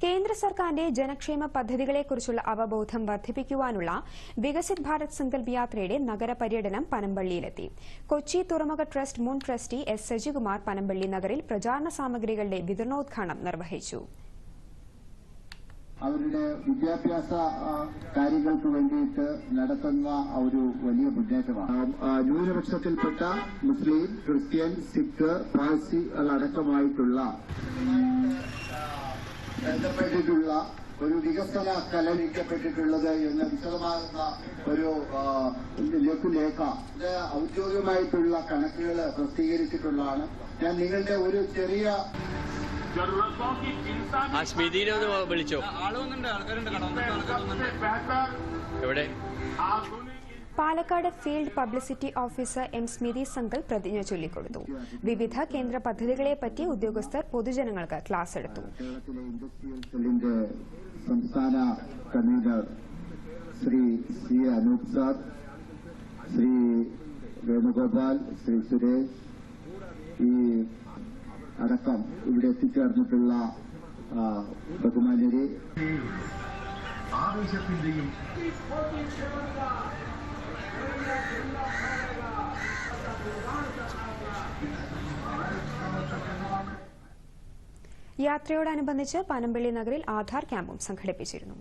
കേന്ദ്ര സർക്കാരിന്റെ ജനക്ഷേമ പദ്ധതികളെക്കുറിച്ചുള്ള അവബോധം വർദ്ധിപ്പിക്കുവാനുള്ള വികസിത് ഭാരത് സങ്കൽപ് യാത്രയുടെ നഗരപര്യടനം പനമ്പള്ളിയിലെത്തി. കൊച്ചി തുറമുഖ ട്രസ്റ്റ് മുൻ ട്രസ്റ്റി എസ് സജികുമാർ പനമ്പള്ളി നഗറിൽ പ്രചാരണ സാമഗ്രികളുടെ വിതരണോദ്ഘാടനം നിർവഹിച്ചു. അവരുടെ വിദ്യാഭ്യാസ കാര്യങ്ങൾക്ക് വേണ്ടിയിട്ട് നടത്തുന്ന ഒരു വലിയ മുന്നേറ്റമാണ്. ന്യൂനപക്ഷത്തിൽപ്പെട്ട മുസ്ലിം, ക്രിസ്ത്യൻ, സിഖ്, പാഴ്സികളടക്കമായിട്ടുള്ള ബന്ധപ്പെട്ടിട്ടുള്ള ഒരു വികസന കലനിക്കപ്പെട്ടിട്ടുള്ളത് എന്ന് വിശദമാകുന്ന ഒരു ലഘുലേഖ ഇത് ഔദ്യോഗികമായിട്ടുള്ള കണക്കുകൾ പ്രസിദ്ധീകരിച്ചിട്ടുള്ളതാണ്. ഞാൻ നിങ്ങളുടെ ഒരു ചെറിയ വിളിച്ചോ എവിടെ Palakkad field publicity officer M Smithi Sangal പ്രതിജ്ഞ ചൊല്ലിക്കൊടുത്തു. വിവിധ കേന്ദ്ര പദ്ധതികളെപ്പറ്റി ഉദ്യോഗസ്ഥർ പൊതുജനങ്ങൾക്ക് ക്ലാസ് എടുത്തു. സംസ്ഥാന convener Shri C Anoop sir, Shri Venugopal, Shri Suresh ഈ അടക്കം ഇവിടെ എത്തിച്ചേർന്നിട്ടുള്ള ബഹുമാന്യരെ ആവേശത്തിന്റെയും യാത്രയോടനുബന്ധിച്ച് പനമ്പള്ളി നഗറിൽ ആധാർ ക്യാമ്പും സംഘടിപ്പിച്ചിരുന്നു.